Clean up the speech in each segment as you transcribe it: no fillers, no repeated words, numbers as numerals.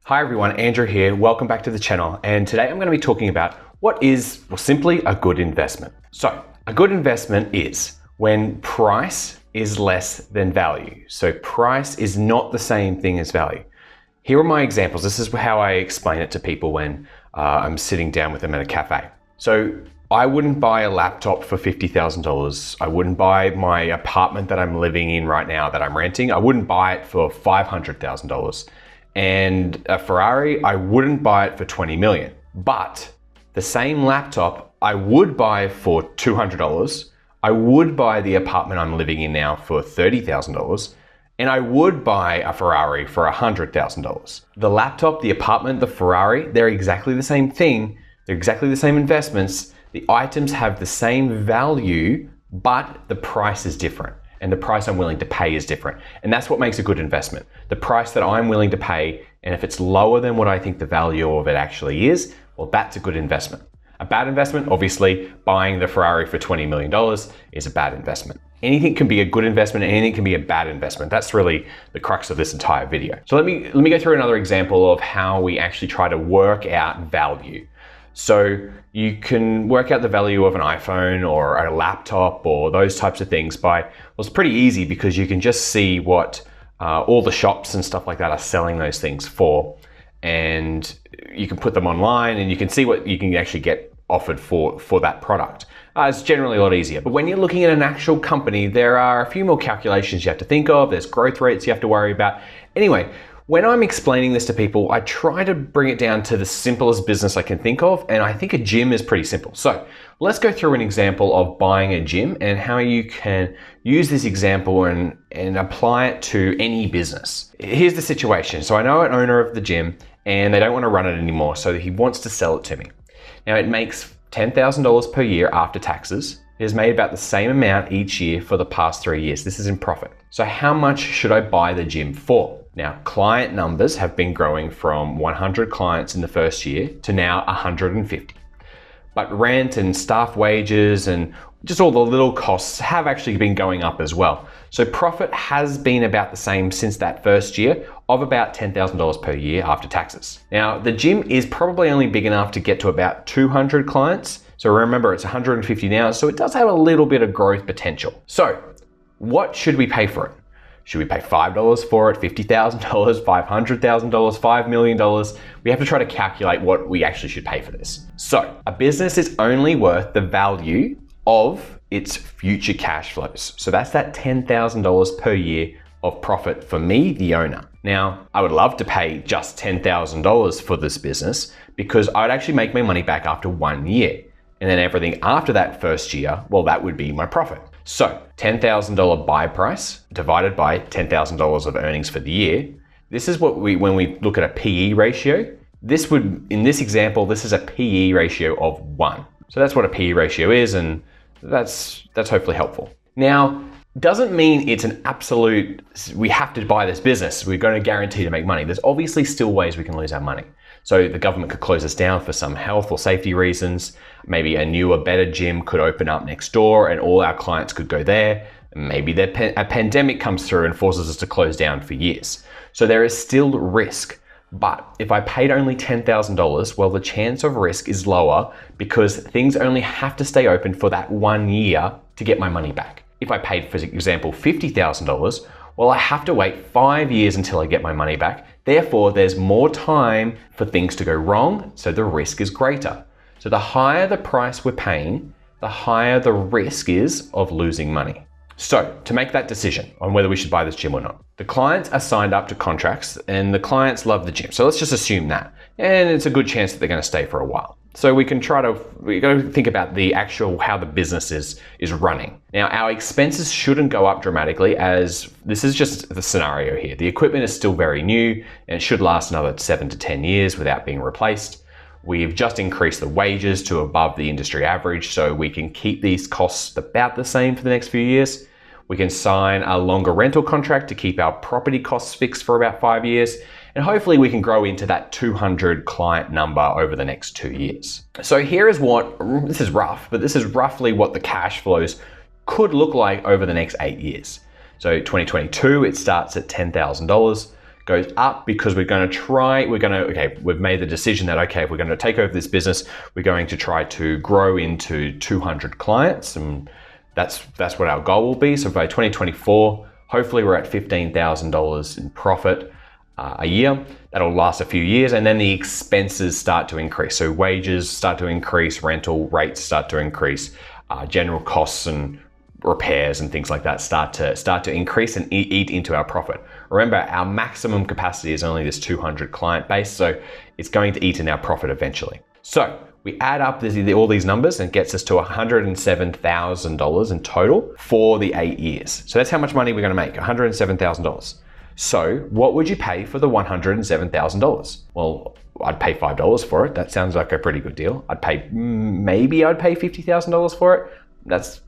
Hi everyone, Andrew here. Welcome back to the channel. And today I'm going to be talking about what is, well, simply a good investment. So a good investment is when price is less than value. So price is not the same thing as value. Here are my examples. This is how I explain it to people when I'm sitting down with them at a cafe. So I wouldn't buy a laptop for $50,000. I wouldn't buy my apartment that I'm living in right now that I'm renting. I wouldn't buy it for $500,000. And a Ferrari, I wouldn't buy it for 20 million. But the same laptop I would buy for $200. I would buy the apartment I'm living in now for $30,000. And I would buy a Ferrari for $100,000. The laptop, the apartment, the Ferrari, they're exactly the same thing. They're exactly the same investments. The items have the same value, but the price is different. And the price I'm willing to pay is different. And that's what makes a good investment. The price that I'm willing to pay, and if it's lower than what I think the value of it actually is, well, that's a good investment. A bad investment, obviously, buying the Ferrari for $20 million is a bad investment. Anything can be a good investment, and anything can be a bad investment. That's really the crux of this entire video. So let me go through another example of how we actually try to work out value. So you can work out the value of an iPhone or a laptop or those types of things by, well, it's pretty easy because you can just see what all the shops and stuff like that are selling those things for. And you can put them online and you can see what you can actually get offered for that product. It's generally a lot easier. But when you're looking at an actual company, there are a few more calculations you have to think of. There's growth rates you have to worry about. Anyway, when I'm explaining this to people, I try to bring it down to the simplest business I can think of, and I think a gym is pretty simple. So let's go through an example of buying a gym and how you can use this example and apply it to any business. Here's the situation. So I know an owner of the gym and they don't want to run it anymore, so he wants to sell it to me. Now it makes $10,000 per year after taxes. It has made about the same amount each year for the past 3 years. This is in profit. So how much should I buy the gym for? Now, client numbers have been growing from 100 clients in the first year to now 150. But rent and staff wages and just all the little costs have actually been going up as well. So profit has been about the same since that first year of about $10,000 per year after taxes. Now, the gym is probably only big enough to get to about 200 clients. So remember, it's 150 now, so it does have a little bit of growth potential. So what should we pay for it? Should we pay $5 for it, $50,000, $500,000, $5 million? We have to try to calculate what we actually should pay for this. So a business is only worth the value of its future cash flows. So that's that $10,000 per year of profit for me, the owner. Now, I would love to pay just $10,000 for this business because I would actually make my money back after 1 year. And then everything after that first year, well, that would be my profit. So $10,000 buy price divided by $10,000 of earnings for the year. This is what when we look at a PE ratio, this would, in this example, this is a PE ratio of 1. So that's what a PE ratio is, and that's hopefully helpful. Now, doesn't mean it's an absolute, we have to buy this business, we're going to guarantee to make money. There's obviously still ways we can lose our money. So the government could close us down for some health or safety reasons. Maybe a newer, better gym could open up next door and all our clients could go there. Maybe a pandemic comes through and forces us to close down for years. So there is still risk. But if I paid only $10,000, well, the chance of risk is lower because things only have to stay open for that 1 year to get my money back. If I paid, for example, $50,000, well, I have to wait 5 years until I get my money back. Therefore, there's more time for things to go wrong, so the risk is greater. So the higher the price we're paying, the higher the risk is of losing money. So to make that decision on whether we should buy this gym or not, the clients are signed up to contracts and the clients love the gym. So let's just assume that. And it's a good chance that they're going to stay for a while. So we got to think about the actual, how the business is running. Now, our expenses shouldn't go up dramatically as this is just the scenario here. The equipment is still very new and it should last another 7 to 10 years without being replaced. We've just increased the wages to above the industry average, so we can keep these costs about the same for the next few years. We can sign a longer rental contract to keep our property costs fixed for about 5 years. And hopefully we can grow into that 200 client number over the next 2 years. So here is this is rough, but this is roughly what the cash flows could look like over the next 8 years. So 2022, it starts at $10,000. goes up because we've made the decision that, okay, if we're going to take over this business, we're going to try to grow into 200 clients. And that's what our goal will be. So by 2024, hopefully we're at $15,000 in profit a year. That'll last a few years, and then the expenses start to increase. So wages start to increase, rental rates start to increase, general costs and repairs and things like that start to increase and eat into our profit. Remember, our maximum capacity is only this 200 client base, so it's going to eat in our profit eventually. So we add up all these numbers and it gets us to $107,000 in total for the 8 years. So that's how much money we're going to make, $107,000. So what would you pay for the $107,000? Well, I'd pay $5 for it. That sounds like a pretty good deal. Maybe I'd pay $50,000 for it. That's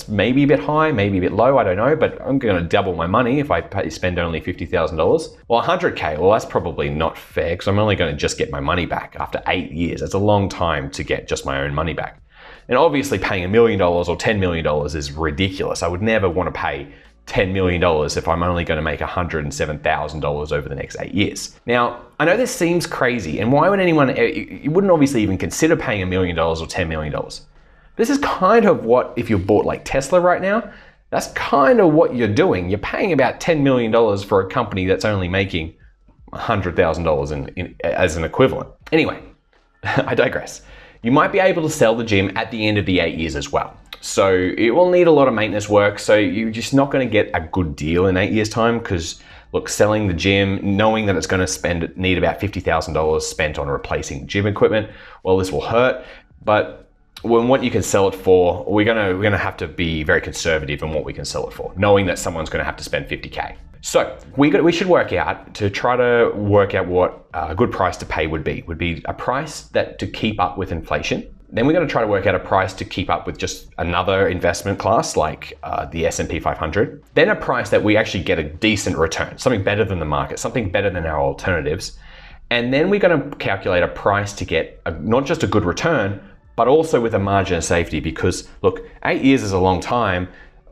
maybe a bit high, maybe a bit low, I don't know, but I'm going to double my money if I spend only $50,000. Well, 100K, well, that's probably not fair because I'm only going to just get my money back after 8 years. That's a long time to get just my own money back. And obviously paying $1 million or $10 million is ridiculous. I would never want to pay $10 million if I'm only going to make $107,000 over the next 8 years. Now, I know this seems crazy, and why would anyone, you wouldn't obviously even consider paying $1 million or $10 million. This is kind of what, if you bought like Tesla right now, that's kind of what you're doing. You're paying about $10 million for a company that's only making $100,000 as an equivalent. Anyway, I digress. You might be able to sell the gym at the end of the 8 years as well. So it will need a lot of maintenance work. So you're just not going to get a good deal in 8 years time because, look, selling the gym, knowing that it's going to need about $50,000 spent on replacing gym equipment, well, this will hurt. But what you can sell it for, we're going to have to be very conservative in what we can sell it for, knowing that someone's going to have to spend 50K. So we should work out what a good price to pay would be a price that to keep up with inflation. Then we're going to try to work out a price to keep up with just another investment class like the S&P 500. Then a price that we actually get a decent return, something better than the market, something better than our alternatives. And then we're going to calculate a price to get not just a good return, but also with a margin of safety, because look, 8 years is a long time.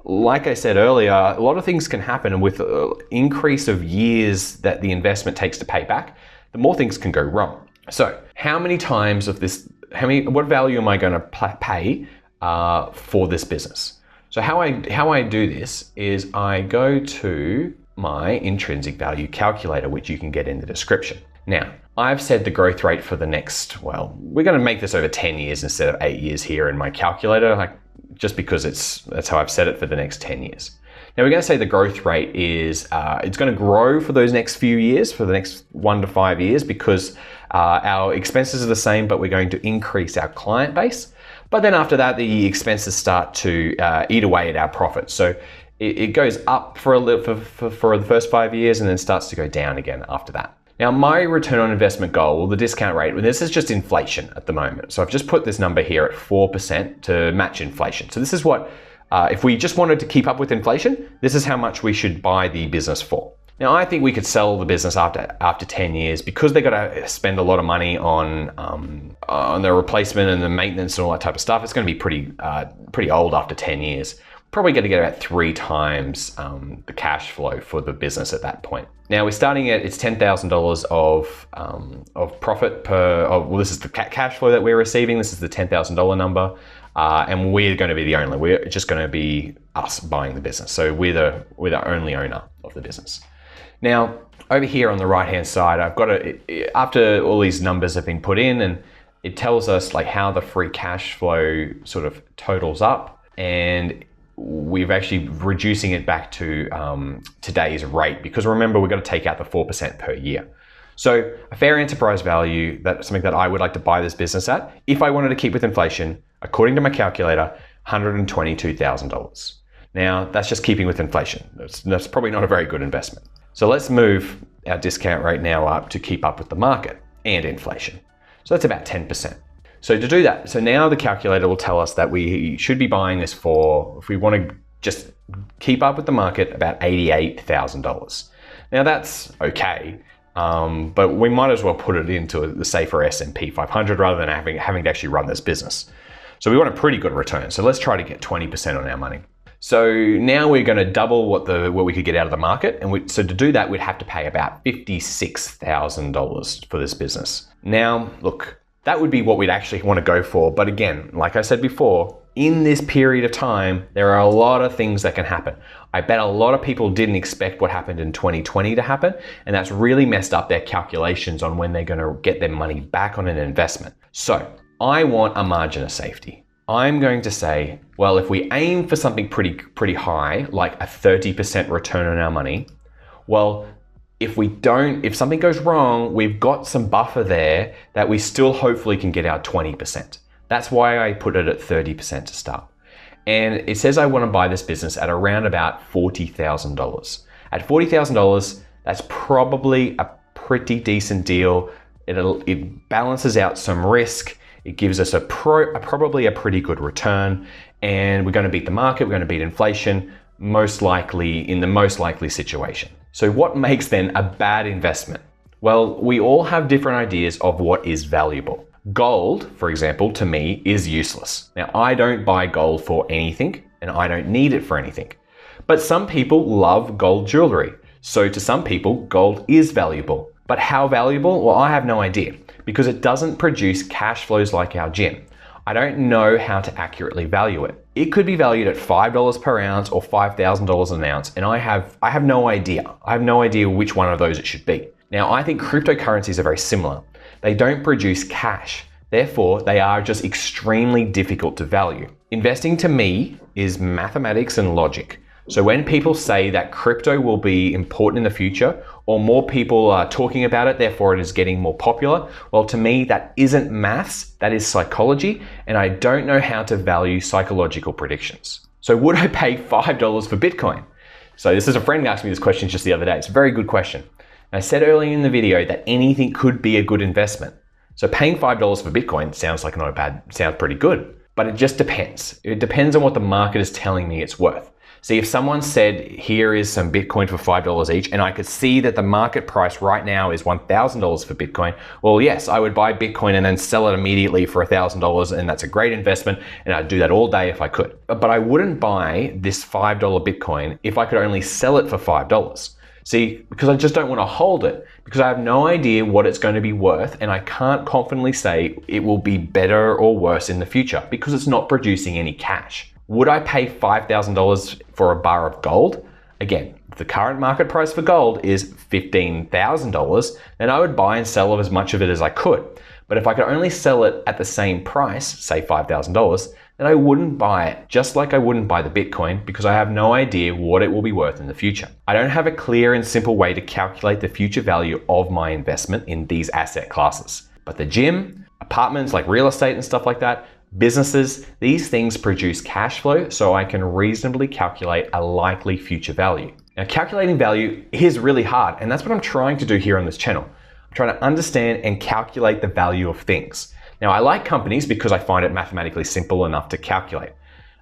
Like I said earlier, a lot of things can happen, and with the increase of years that the investment takes to pay back, the more things can go wrong. So how many times of this, what value am I going to pay for this business? So how I do this is I go to my intrinsic value calculator, which you can get in the description. Now, I've said the growth rate for the next, well, we're going to make this over 10 years instead of 8 years here in my calculator, just because that's how I've set it for the next 10 years. Now we're going to say the growth rate is, it's going to grow for those next few years, for the next 1 to 5 years, because our expenses are the same, but we're going to increase our client base. But then after that, the expenses start to eat away at our profits. So it goes up for the first 5 years and then starts to go down again after that. Now, my return on investment goal, the discount rate, this is just inflation at the moment. So I've just put this number here at 4% to match inflation. So this is what, if we just wanted to keep up with inflation, this is how much we should buy the business for. Now, I think we could sell the business after 10 years because they got to spend a lot of money on the replacement and the maintenance and all that type of stuff. It's going to be pretty old after 10 years. Probably going to get about 3 times the cash flow for the business at that point. Now we're starting at, it's $10,000 of profit well, this is the cash flow that we're receiving. This is the $10,000 number. And we're going to be the only, we're just going to be us buying the business. So we're the only owner of the business. Now, over here on the right-hand side, I've got after all these numbers have been put in, and it tells us like how the free cash flow sort of totals up, and we've actually reducing it back to today's rate, because remember, we've got to take out the 4% per year. So a fair enterprise value, that's something that I would like to buy this business at, if I wanted to keep with inflation, according to my calculator, $122,000. Now, that's just keeping with inflation. That's probably not a very good investment. So let's move our discount rate now up to keep up with the market and inflation. So that's about 10%. So to do that, so now the calculator will tell us that we should be buying this for, if we want to just keep up with the market, about $88,000. Now that's okay, but we might as well put it into the safer S&P 500 rather than having to actually run this business. So we want a pretty good return. So let's try to get 20% on our money. So now we're going to double what we could get out of the market. And so to do that, we'd have to pay about $56,000 for this business. Now, look, that would be what we'd actually want to go for. But again, like I said before, in this period of time, there are a lot of things that can happen. I bet a lot of people didn't expect what happened in 2020 to happen, and that's really messed up their calculations on when they're going to get their money back on an investment. So I want a margin of safety. I'm going to say, well, if we aim for something pretty high, like a 30% return on our money, well, if something goes wrong, we've got some buffer there that we still hopefully can get our 20%. That's why I put it at 30% to start. And it says I want to buy this business at around about $40,000. At $40,000, that's probably a pretty decent deal. It balances out some risk. It gives us probably a pretty good return. And we're going to beat the market. We're going to beat inflation, most likely in the most likely situation. So what makes then a bad investment? Well, we all have different ideas of what is valuable. Gold, for example, to me is useless. Now, I don't buy gold for anything and I don't need it for anything. But some people love gold jewelry. So to some people, gold is valuable. But how valuable? Well, I have no idea because it doesn't produce cash flows like our gym. I don't know how to accurately value it. It could be valued at $5 per ounce or $5,000 an ounce, and I have no idea. I have no idea which one of those it should be. Now, I think cryptocurrencies are very similar. They don't produce cash. Therefore, they are just extremely difficult to value. Investing to me is mathematics and logic. So when people say that crypto will be important in the future, or more people are talking about it, therefore it is getting more popular, well, to me, that isn't maths, that is psychology, and I don't know how to value psychological predictions. So would I pay $5 for Bitcoin? So this is a friend asked me this question just the other day. It's a very good question. And I said earlier in the video that anything could be a good investment. So paying $5 for Bitcoin sounds pretty good, but it just depends. It depends on what the market is telling me it's worth. See, if someone said, here is some Bitcoin for $5 each, and I could see that the market price right now is $1,000 for Bitcoin, well, yes, I would buy Bitcoin and then sell it immediately for $1,000, and that's a great investment, and I'd do that all day if I could. But I wouldn't buy this $5 Bitcoin if I could only sell it for $5. See, because I just don't want to hold it, because I have no idea what it's going to be worth, and I can't confidently say it will be better or worse in the future, because it's not producing any cash. Would I pay $5,000 for a bar of gold? Again, if the current market price for gold is $15,000, then I would buy and sell as much of it as I could. But if I could only sell it at the same price, say $5,000, then I wouldn't buy it, just like I wouldn't buy the Bitcoin, because I have no idea what it will be worth in the future. I don't have a clear and simple way to calculate the future value of my investment in these asset classes. But the gym, apartments like real estate and stuff like that, businesses, these things produce cash flow, so I can reasonably calculate a likely future value. Now, calculating value is really hard, and that's what I'm trying to do here on this channel. I'm trying to understand and calculate the value of things. Now, I like companies because I find it mathematically simple enough to calculate.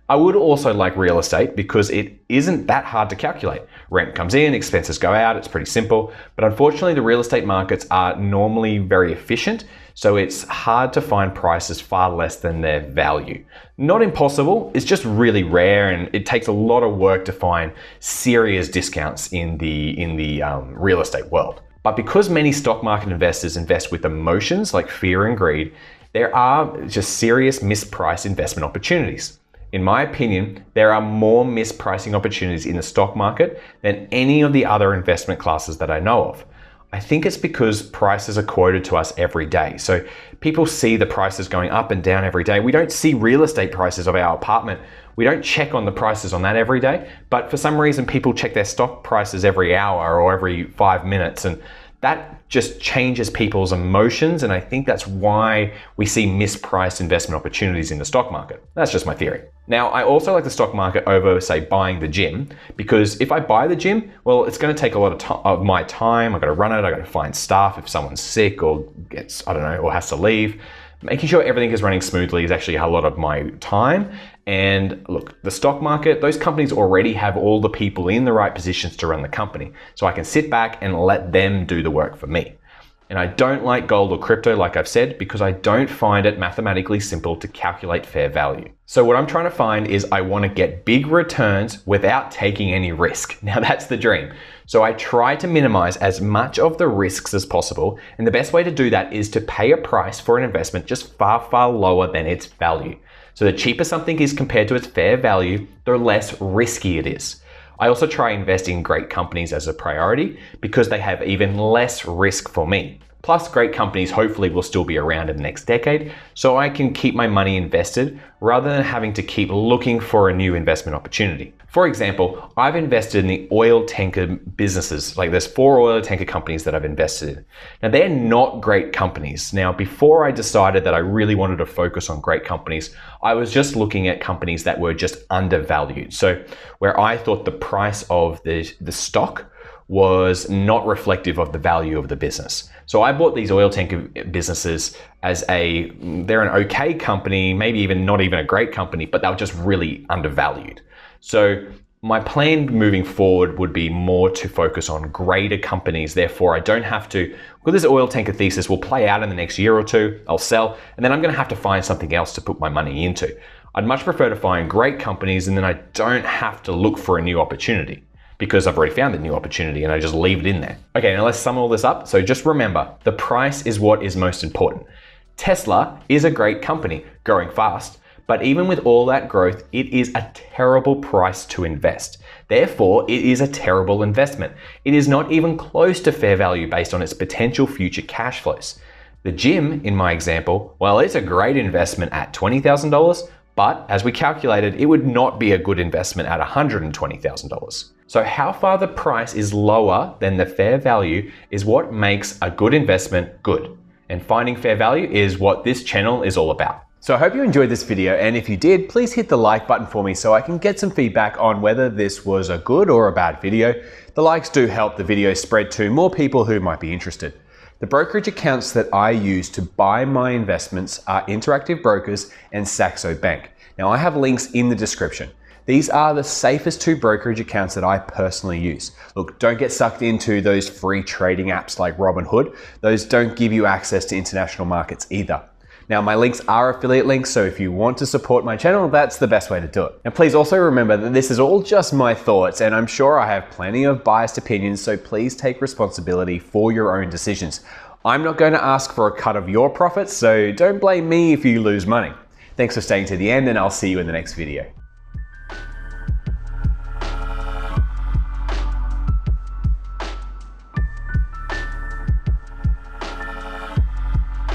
I would also like real estate because it isn't that hard to calculate. Rent comes in, expenses go out, it's pretty simple. But unfortunately, the real estate markets are normally very efficient, so it's hard to find prices far less than their value. Not impossible, it's just really rare, and it takes a lot of work to find serious discounts in the real estate world. But because many stock market investors invest with emotions like fear and greed, there are just serious mispriced investment opportunities. In my opinion, there are more mispricing opportunities in the stock market than any of the other investment classes that I know of. I think it's because prices are quoted to us every day. So people see the prices going up and down every day. We don't see real estate prices of our apartment. We don't check on the prices on that every day, but for some reason people check their stock prices every hour or every 5 minutes, and that just changes people's emotions, and I think that's why we see mispriced investment opportunities in the stock market. That's just my theory. Now, I also like the stock market over, say, buying the gym, because if I buy the gym, well, it's going to take a lot of my time. I've got to run it, I've got to find staff if someone's sick or gets, or has to leave. Making sure everything is running smoothly is actually a lot of my time. And look, the stock market, those companies already have all the people in the right positions to run the company. So I can sit back and let them do the work for me. And I don't like gold or crypto, like I've said, because I don't find it mathematically simple to calculate fair value. So what I'm trying to find is I want to get big returns without taking any risk. Now that's the dream. So I try to minimize as much of the risks as possible. And the best way to do that is to pay a price for an investment just far, far lower than its value. So the cheaper something is compared to its fair value, the less risky it is. I also try and invest in great companies as a priority because they have even less risk for me. Plus, great companies hopefully will still be around in the next decade, so I can keep my money invested rather than having to keep looking for a new investment opportunity. For example, I've invested in the oil tanker businesses. Like there's 4 oil tanker companies that I've invested in. Now they're not great companies. Now before I decided that I really wanted to focus on great companies, I was just looking at companies that were just undervalued. So where I thought the price of the stock was not reflective of the value of the business. So I bought these oil tanker businesses as they're an okay company, maybe even not even a great company, but they were just really undervalued. So my plan moving forward would be more to focus on greater companies. Therefore, I don't have to, well, this oil tanker thesis will play out in the next year or two, I'll sell, and then I'm gonna have to find something else to put my money into. I'd much prefer to find great companies and then I don't have to look for a new opportunity, because I've already found the new opportunity and I just leave it in there. Okay, now let's sum all this up. So just remember, the price is what is most important. Tesla is a great company, growing fast, but even with all that growth, it is a terrible price to invest. Therefore, it is a terrible investment. It is not even close to fair value based on its potential future cash flows. The gym, in my example, well, it's a great investment at $20,000, but as we calculated, it would not be a good investment at $120,000. So how far the price is lower than the fair value is what makes a good investment good. And finding fair value is what this channel is all about. So I hope you enjoyed this video, and if you did, please hit the like button for me so I can get some feedback on whether this was a good or a bad video. The likes do help the video spread to more people who might be interested. The brokerage accounts that I use to buy my investments are Interactive Brokers and Saxo Bank. Now I have links in the description. These are the safest 2 brokerage accounts that I personally use. Look, don't get sucked into those free trading apps like Robinhood. Those don't give you access to international markets either. Now my links are affiliate links, so if you want to support my channel, that's the best way to do it. And please also remember that this is all just my thoughts, and I'm sure I have plenty of biased opinions, so please take responsibility for your own decisions. I'm not going to ask for a cut of your profits, so don't blame me if you lose money. Thanks for staying to the end, and I'll see you in the next video.